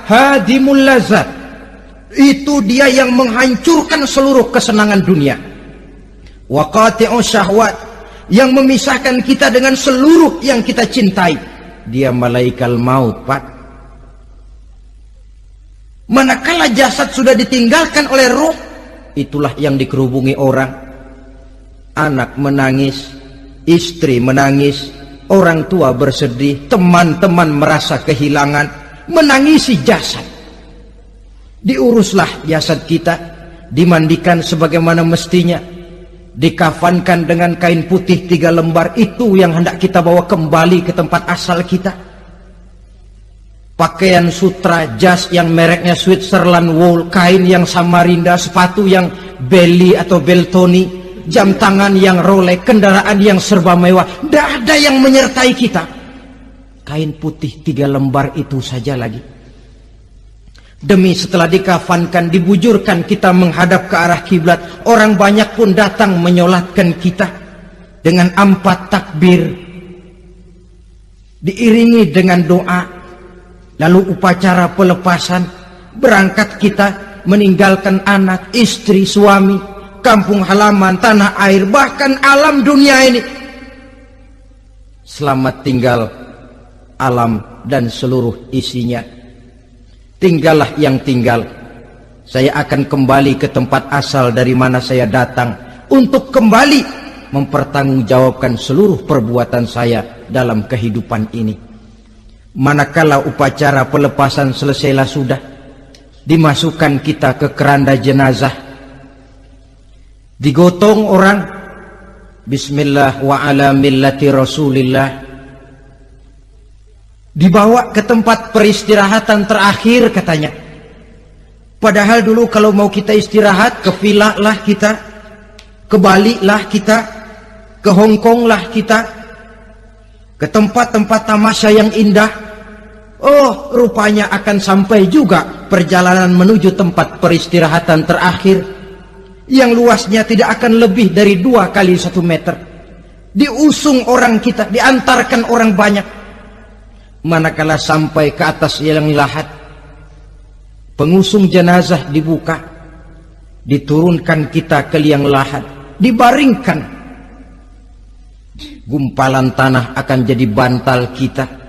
hadimul lazat. Itu dia yang menghancurkan seluruh kesenangan dunia. Wa qati'us syahwat, yang memisahkan kita dengan seluruh yang kita cintai. Dia malaikal maut, Pak. Manakala jasad sudah ditinggalkan oleh ruh, itulah yang dikerubungi orang. Anak menangis, istri menangis, orang tua bersedih, teman-teman merasa kehilangan, menangisi jasad. Diuruslah jasad kita, dimandikan sebagaimana mestinya, dikafankan dengan kain putih 3 lembar. Itu yang hendak kita bawa kembali ke tempat asal kita. Pakaian sutra, jas yang mereknya Switzerland wool, kain yang Samarinda, sepatu yang Belly atau Beltoni, jam tangan yang Rolex, kendaraan yang serba mewah. Tidak ada yang menyertai kita. Kain putih 3 lembar itu saja lagi. Demi setelah dikafankan, dibujurkan kita menghadap ke arah kiblat. Orang banyak pun datang menyolatkan kita dengan 4 takbir, diiringi dengan doa. Lalu upacara pelepasan, berangkat kita meninggalkan anak, istri, suami, kampung halaman, tanah air, bahkan alam dunia ini. Selamat tinggal alam dan seluruh isinya. Tinggallah yang tinggal. Saya akan kembali ke tempat asal dari mana saya datang, untuk kembali mempertanggungjawabkan seluruh perbuatan saya dalam kehidupan ini. Manakala upacara pelepasan selesailah sudah, dimasukkan kita ke keranda jenazah, digotong orang, bismillah wa ala millati rasulillah, dibawa ke tempat peristirahatan terakhir katanya. Padahal dulu kalau mau kita istirahat, ke villa lah kita, ke Bali lah kita, ke Hong Kong lah kita, ke tempat-tempat tamasya yang indah. Oh, rupanya akan sampai juga perjalanan menuju tempat peristirahatan terakhir, yang luasnya tidak akan lebih dari 2 kali 1 meter. Diusung orang kita, diantarkan orang banyak. Manakala sampai ke atas yang lahat, pengusung jenazah dibuka, diturunkan kita ke liang lahat, dibaringkan. Gumpalan tanah akan jadi bantal kita.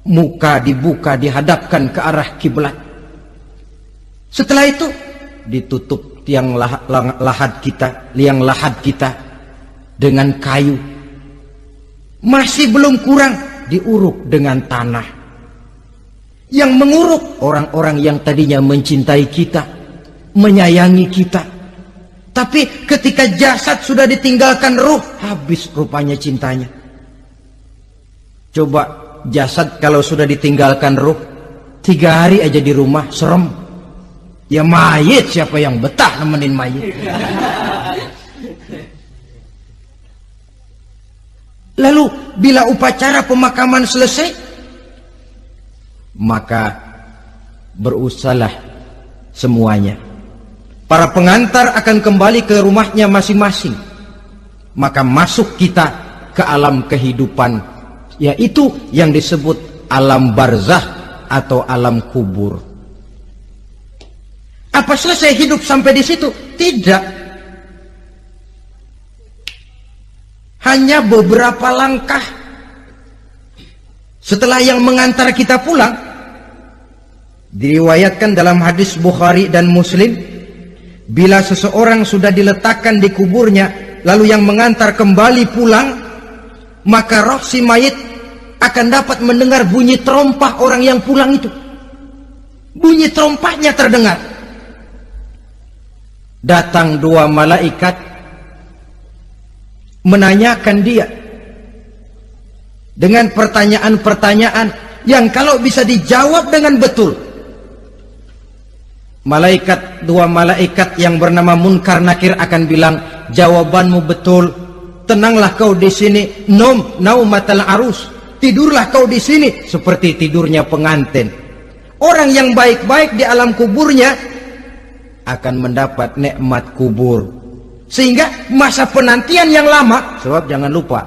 Muka dibuka, dihadapkan ke arah kiblat. Setelah itu ditutup liang lahat kita dengan kayu. Masih belum kurang, diuruk dengan tanah. Yang menguruk orang-orang yang tadinya mencintai kita, menyayangi kita. Tapi ketika jasad sudah ditinggalkan ruh, habis rupanya cintanya. Coba jasad kalau sudah ditinggalkan ruh, 3 hari aja di rumah, serem. Ya mayit, siapa yang betah nemenin mayit? Lalu bila upacara pemakaman selesai, maka berusahalah semuanya. Para pengantar akan kembali ke rumahnya masing-masing. Maka masuk kita ke alam kehidupan, yaitu yang disebut alam barzah atau alam kubur. Apa selesai hidup sampai di situ? Tidak. Hanya beberapa langkah setelah yang mengantar kita pulang. Diriwayatkan dalam hadis Bukhari dan Muslim, bila seseorang sudah diletakkan di kuburnya, lalu yang mengantar kembali pulang, maka roh si mayit akan dapat mendengar bunyi terompah orang yang pulang itu. Bunyi terompahnya terdengar. Datang 2 malaikat menanyakan dia dengan pertanyaan-pertanyaan yang kalau bisa dijawab dengan betul, 2 malaikat yang bernama Munkar Nakir akan bilang, jawabanmu betul, tenanglah kau di sini, naumatal arus, tidurlah kau di sini seperti tidurnya pengantin. Orang yang baik-baik di alam kuburnya akan mendapat nikmat kubur, sehingga masa penantian yang lama. Sebab jangan lupa,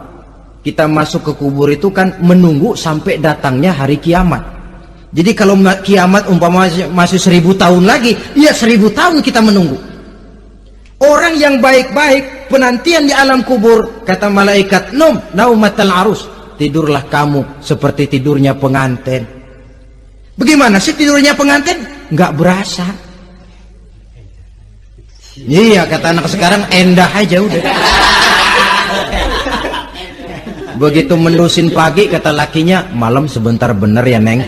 kita masuk ke kubur itu kan menunggu sampai datangnya hari kiamat. Jadi kalau kiamat umpama masih 1000 tahun lagi, ya 1000 tahun kita menunggu. Orang yang baik-baik, penantian di alam kubur, kata malaikat, naumatal arus, tidurlah kamu seperti tidurnya pengantin. Bagaimana sih tidurnya pengantin? Nggak berasa. Iya, kata anak sekarang, endah aja udah. Begitu mendusin pagi, kata lakinya, malam sebentar bener ya Neng.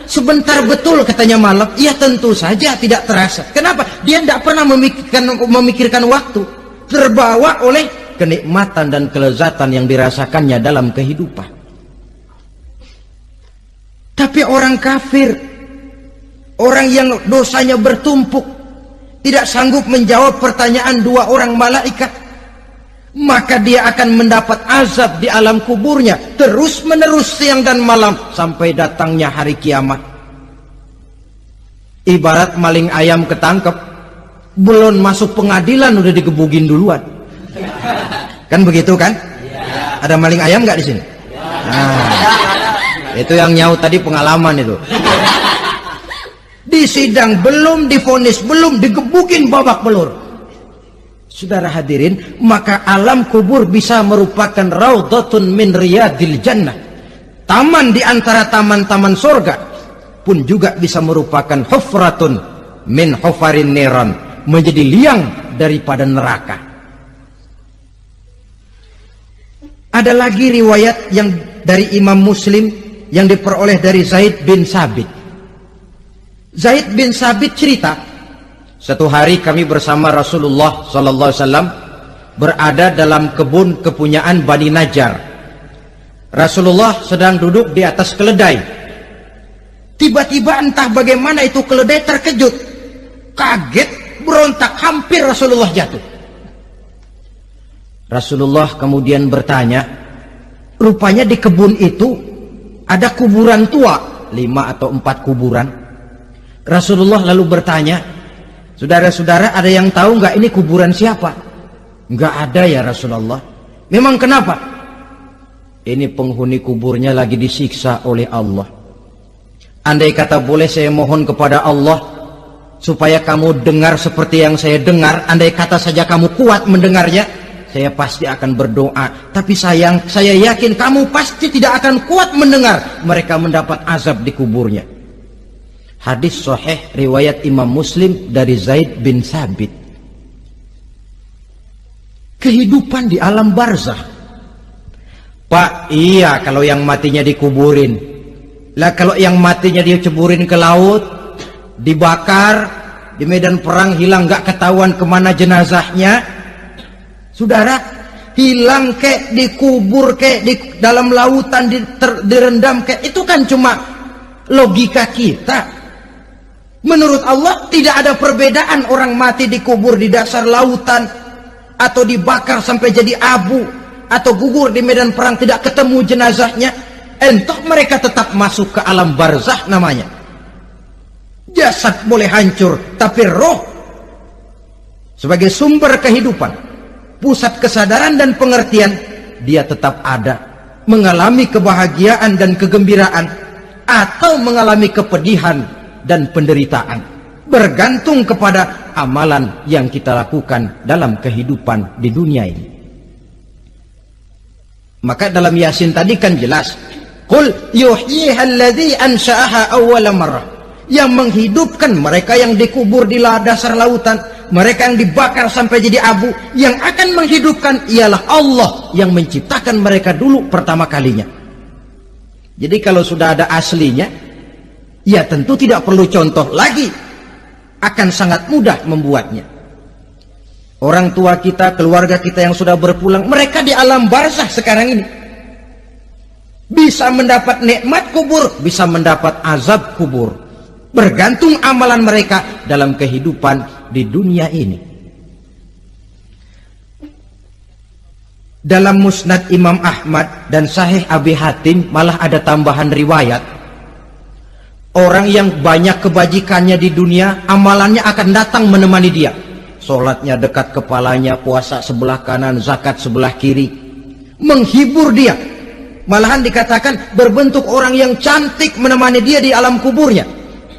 Sebentar betul katanya malam. Ya tentu saja tidak terasa. Kenapa? Dia tidak pernah memikirkan waktu. Terbawa oleh kenikmatan dan kelezatan yang dirasakannya dalam kehidupan. Tapi orang kafir, orang yang dosanya bertumpuk, tidak sanggup menjawab pertanyaan 2 orang malaikat, maka dia akan mendapat azab di alam kuburnya terus menerus siang dan malam sampai datangnya hari kiamat. Ibarat maling ayam ketangkep, belum masuk pengadilan udah digebugin duluan. Kan begitu kan? Ada maling ayam nggak di sini? Nah, itu yang nyaut tadi pengalaman itu. Di sidang belum divonis, belum digebugin babak belur. Saudara hadirin, maka alam kubur bisa merupakan raudhatun min riyadil jannah, taman di antara taman-taman surga, pun juga bisa merupakan hufratun min hufarin niran, menjadi liang daripada neraka. Ada lagi riwayat yang dari Imam Muslim yang diperoleh dari Zaid bin Sabit. Zaid bin Sabit cerita, satu hari kami bersama Rasulullah sallallahu alaihi wasallam berada dalam kebun kepunyaan Bani Najjar. Rasulullah sedang duduk di atas keledai. Tiba-tiba entah bagaimana itu keledai terkejut, kaget, berontak, hampir Rasulullah jatuh. Rasulullah kemudian bertanya, rupanya di kebun itu ada kuburan tua, 5 atau 4 kuburan. Rasulullah lalu bertanya, saudara-saudara, ada yang tahu nggak ini kuburan siapa? Nggak ada ya Rasulullah. Memang kenapa? Ini penghuni kuburnya lagi disiksa oleh Allah. Andai kata boleh saya mohon kepada Allah supaya kamu dengar seperti yang saya dengar, andai kata saja kamu kuat mendengarnya, saya pasti akan berdoa. Tapi sayang, saya yakin kamu pasti tidak akan kuat mendengar mereka mendapat azab di kuburnya. Hadis sahih riwayat Imam Muslim dari Zaid bin Sabit. Kehidupan di alam barzah. Pak, iya kalau yang matinya dikuburin. Lah kalau yang matinya diceburin ke laut, dibakar, di medan perang hilang gak ketahuan kemana jenazahnya. Saudara, hilang kek, dikubur kek, di dalam lautan direndam kek, itu kan cuma logika kita. Menurut Allah tidak ada perbedaan orang mati dikubur di dasar lautan, atau dibakar sampai jadi abu, atau gugur di medan perang tidak ketemu jenazahnya. Entah mereka tetap masuk ke alam barzah namanya. Jasad boleh hancur, tapi roh sebagai sumber kehidupan, pusat kesadaran dan pengertian, dia tetap ada, mengalami kebahagiaan dan kegembiraan, atau mengalami kepedihan dan penderitaan, bergantung kepada amalan yang kita lakukan dalam kehidupan di dunia ini. Maka dalam Yasin tadi kan jelas, qul yuhyiha alladzi ansha'aha awwala marrah, yang menghidupkan mereka yang dikubur di dasar lautan, mereka yang dibakar sampai jadi abu, yang akan menghidupkan ialah Allah yang menciptakan mereka dulu pertama kalinya. Jadi kalau sudah ada aslinya, ya tentu tidak perlu contoh lagi, akan sangat mudah membuatnya. Orang tua kita, keluarga kita yang sudah berpulang, mereka di alam barzah sekarang ini bisa mendapat nikmat kubur, bisa mendapat azab kubur, bergantung amalan mereka dalam kehidupan di dunia ini. Dalam Musnad Imam Ahmad dan Sahih Abi Hatim malah ada tambahan riwayat, orang yang banyak kebajikannya di dunia, amalannya akan datang menemani dia. Sholatnya dekat kepalanya, puasa sebelah kanan, zakat sebelah kiri, menghibur dia. Malahan dikatakan berbentuk orang yang cantik menemani dia di alam kuburnya.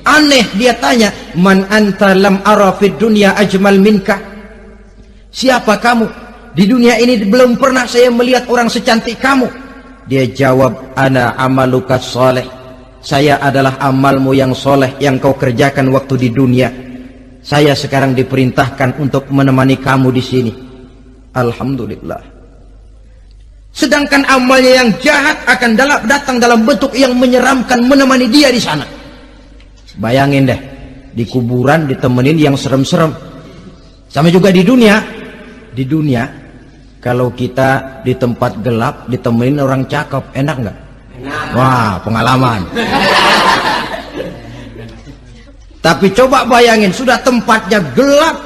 Aneh, dia tanya, man anta lam ara fid dunya ajmal minka. Siapa kamu? Di dunia ini belum pernah saya melihat orang secantik kamu. Dia jawab, ana amaluka soleh. Saya adalah amalmu yang soleh yang kau kerjakan waktu di dunia. Saya sekarang diperintahkan untuk menemani kamu di sini. Alhamdulillah. Sedangkan amalnya yang jahat akan datang dalam bentuk yang menyeramkan menemani dia di sana. Bayangin deh, di kuburan ditemenin yang serem-serem. Sama juga di dunia. Di dunia, kalau kita di tempat gelap ditemenin orang cakep, enak nggak? Wah, pengalaman. Tapi coba bayangin, sudah tempatnya gelap,